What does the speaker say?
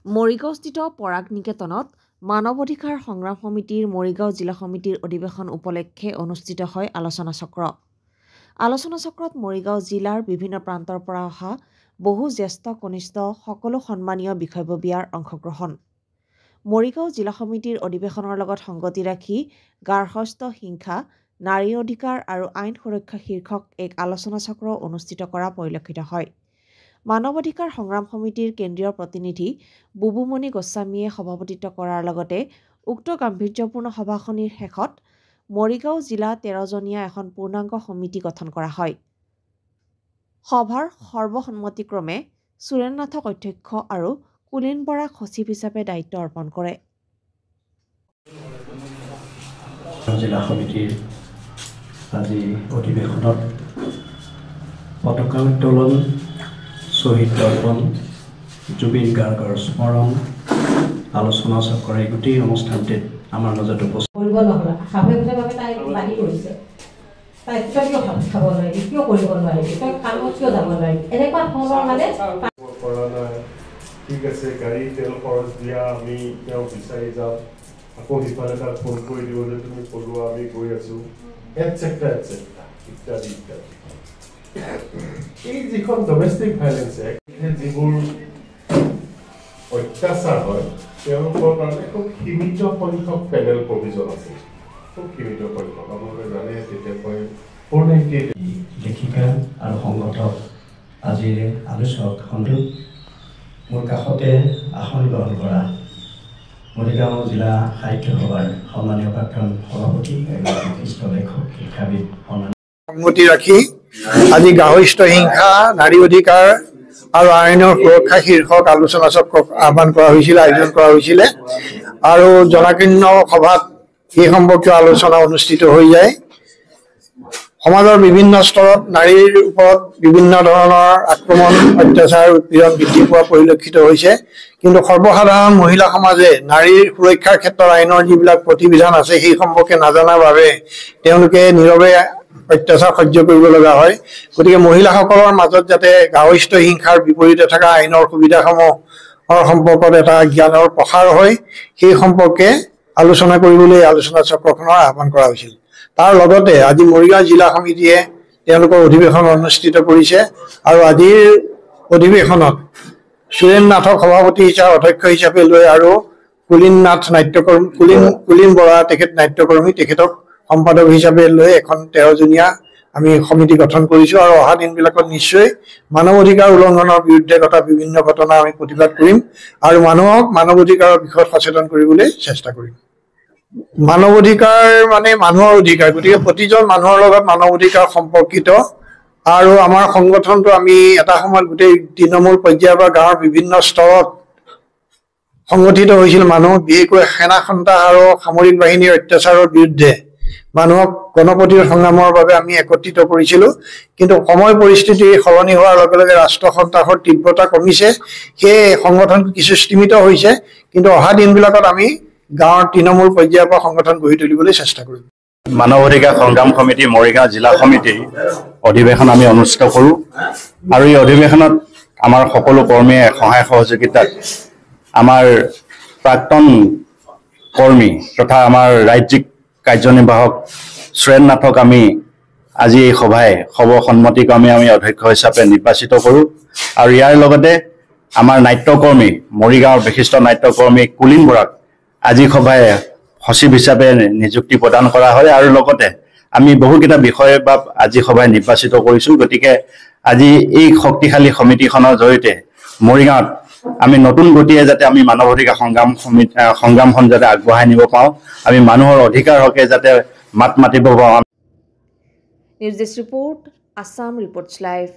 মৰিগাঁওস্থিত পৰাগ নিকেতনত মানৱ অধিকাৰ সংগ্ৰাম সমিতিৰ মৰিগাঁও জিলা সমিতিৰ অধিৱেশন উপলক্ষে অনুষ্ঠিত হয় আলোচনা চক্ৰ। আলোচনা চক্ৰত মৰিগাঁও জিলাৰ বিভিন্ন প্ৰান্তৰ পৰা অহা বহু জ্যেষ্ঠ কনিষ্ঠ সকলো সন্মানীয় বিষয়ববীয়াৰ অংশগ্ৰহণ। মৰিগাঁও জিলা সমিতিৰ অধিৱেশনৰ লগত সংগতি ৰাখি গাৰ্হস্থ্য হিংসা, নাৰীৰ অধিকাৰ আৰু আইন সুৰক্ষা শীৰ্ষক এক আলোচনা চক্ৰ অনুষ্ঠিত কৰা পৰিলক্ষিত হয়। মানৱ অধিকাৰ সংগ্ৰাম সমিতিৰ কেন্দ্ৰীয় প্ৰতিনিধি বুবুমণি গোস্বামীয়ে সভাপতিত্ব কৰাৰ লগতে উক্ত গাম্ভীৰ্যপূৰ্ণ সভাখনিৰ শেষত মৰিগাঁও জিলা 13জনীয়া এখন পূৰ্ণাংগ সমিতি গঠন কৰা হয়। সভাৰ সৰ্বসন্মতিক্ৰমে সুৰেন নাথক অধ্যক্ষ আৰু কুলিন বৰাক সচিব হিচাপে দায়িত্ব অৰ্পণ কৰে। জিলা সমিতিৰ আজি অধিৱেশনত পতাকা উত্তোলন, শ্বহীদ দৰ্পণ, জুবিন গাৰ্গৰ স্মৰণ, আলোচনা চক্ৰ এই গোটেই অনুষ্ঠানটিত আমাৰ মাজত উপস্থিত কৰিব নহ'লে স্বাভাৱিকভাৱে তাই লাগি কৰিছে। তাই কিয় খাব নোৱাৰি, কিয় কৰিব নোৱাৰি, তই কামত কিয় যাব নোৱাৰি, এনেকুৱা ধৰণৰ মানে কৰা নাই। ঠিক আছে, গাড়ী তেল খৰচ দিয়া, আমি তেওঁ বিচাৰি যাম, আকৌ সিফালে তাক ফোন কৰি দিব যে তুমি পলোৱা, আমি গৈ আছো, এটচেট্ৰা এটচেট্ৰা ইত্যাদি ইত্যাদি। এই যিখন ডমেষ্টিক ভাইলেন্স এক্ট, যিবোৰ অত্যাচাৰ হয় তেওঁলোকৰ কাৰণে খুব সীমিত সংখ্যক পেনেল প্ৰভিজন আছে, খুব সীমিত সংখ্যক। আপোনালোকে জানে তেতিয়া কয় 498 লেখিকা আৰু সংগঠক আজিৰ আলোচক সন্দু মোৰ কাষতে আসন গ্ৰহণ কৰা মৰিগাঁও জিলা সাহিত্য সভাৰ সন্মানীয় প্ৰাক্তন সভাপতি বিশিষ্ট লেখক শিক্ষাবিদ সংগতি ৰাখি আজি গাৰ্হস্থ্য হিংসা, নাৰী অধিকাৰ আৰু আইনৰ সুৰক্ষা শীৰ্ষক আলোচনা চক্ৰ আহ্বান কৰা হৈছিলে, আয়োজন কৰা হৈছিলে আৰু জনাকীৰ্ণ সভাত এই সম্পৰ্কীয় আলোচনা অনুষ্ঠিত হৈ যায়। সমাজৰ বিভিন্ন স্তৰত নাৰীৰ ওপৰত বিভিন্ন ধৰণৰ আক্ৰমণ, অত্যাচাৰ, উৎপীড়ন বৃদ্ধি পোৱা পৰিলক্ষিত হৈছে। কিন্তু সৰ্বসাধাৰণ মহিলা সমাজে নাৰীৰ সুৰক্ষাৰ ক্ষেত্ৰত আইনৰ যিবিলাক প্ৰতিবিধান আছে সেই সম্পৰ্কে নাজানাৰ বাবে তেওঁলোকে নীৰৱে অত্যাচাৰ সহ্য কৰিব লগা হয়। গতিকে মহিলাসকলৰ মাজত যাতে গাৰ্হস্থ্য হিংসাৰ বিপৰীতে থকা আইনৰ সুবিধাসমূহৰ সম্পৰ্কত এটা জ্ঞানৰ প্ৰসাৰ হয়, সেই সম্পৰ্কে আলোচনা কৰিবলৈ আলোচনা চক্ৰখনৰ আহ্বান কৰা হৈছিল। তাৰ লগতে আজি মৰিগাঁও জিলা সমিতিয়ে তেওঁলোকৰ অধিৱেশন অনুষ্ঠিত কৰিছে আৰু আজিৰ অধিৱেশনত সুৰেন নাথক সভাপতি হিচাপে অধ্যক্ষ হিচাপে লৈ আৰু কুলিন বৰা তেখেত নাট্যকৰ্মী, তেখেতক সম্পাদক হিচাপে লৈ এখন 13জনীয়া আমি সমিতি গঠন কৰিছো আৰু অহা দিনবিলাকত নিশ্চয় মানৱ অধিকাৰ উলংঘনৰ বিৰুদ্ধে ঘটা বিভিন্ন ঘটনা আমি প্ৰতিবাদ কৰিম আৰু মানুহক মানৱ অধিকাৰৰ বিষয়ত সচেতন কৰিবলৈ চেষ্টা কৰিম। মানৱ অধিকাৰ মানে মানুহৰ অধিকাৰ, গতিকে প্ৰতিজন মানুহৰ লগত মানৱ অধিকাৰ সম্পৰ্কিত আৰু আমাৰ সংগঠনটো আমি এটা সময়ত গোটেই তৃণমূল পৰ্যায়ৰ পৰা গাঁৱৰ বিভিন্ন স্তৰত সংগঠিত হৈছিল। মানুহ বিশেষকৈ সেনা সন্ত্ৰাস আৰু সামৰিক বাহিনীৰ অত্যাচাৰৰ বিৰুদ্ধে মানুহক গণপ্ৰতিৰোধ সংগ্ৰামৰ বাবে আমি একত্ৰিত কৰিছিলো। কিন্তু সময় পৰিস্থিতি সলনি হোৱাৰ লগে লগে ৰাষ্ট্ৰ সন্ত্ৰাসৰ তীব্ৰতা কমিছে, সেই সংগঠন কিছু স্তীমিত হৈছে। কিন্তু অহা দিনবিলাকত আমি গাঁৱৰ তৃণমূল পৰ্যায়ৰ পৰা সংগঠন গঢ়ি তুলিবলৈ চেষ্টা কৰিম। মানৱ অধিকাৰ সংগ্ৰাম সমিতি মৰিগাঁও জিলা সমিতিৰ অধিৱেশন আমি অনুষ্ঠিত কৰোঁ আৰু এই অধিৱেশনত আমাৰ সকলো কৰ্মীয়ে সহায় সহযোগিতাত আমাৰ প্ৰাক্তন কৰ্মী তথা আমাৰ ৰাজ্যিক কাৰ্যনিৰ্বাহক সুৰেন নাথক আমি আজি এই সভাই সৰ্বসন্মতিক্ৰমে আমি অধ্যক্ষ হিচাপে নিৰ্বাচিত কৰোঁ আৰু ইয়াৰ লগতে আমাৰ নাট্যকৰ্মী মৰিগাঁৱৰ বিশিষ্ট নাট্যকৰ্মী কুলিন বৰাক আজি সভাই সচিব হিচাপে নিযুক্তি প্ৰদান কৰা হয় আৰু লগতে আমি বহুকেইটা বিষয়ে আজি সভাই নিৰ্বাচিত কৰিছোঁ। গতিকে আজি এই শক্তিশালী সমিতিখনৰ জৰিয়তে মৰিগাঁৱত আমি নতুন গতিয়ে যাতে আমি মানৱ অধিকাৰ সংগ্ৰামখন যাতে আগবঢ়াই নিব পাৰোঁ, আমি মানুহৰ অধিকাৰ হকে যাতে মাত মাতিব পাৰোঁ। News desk report, Assam reports live.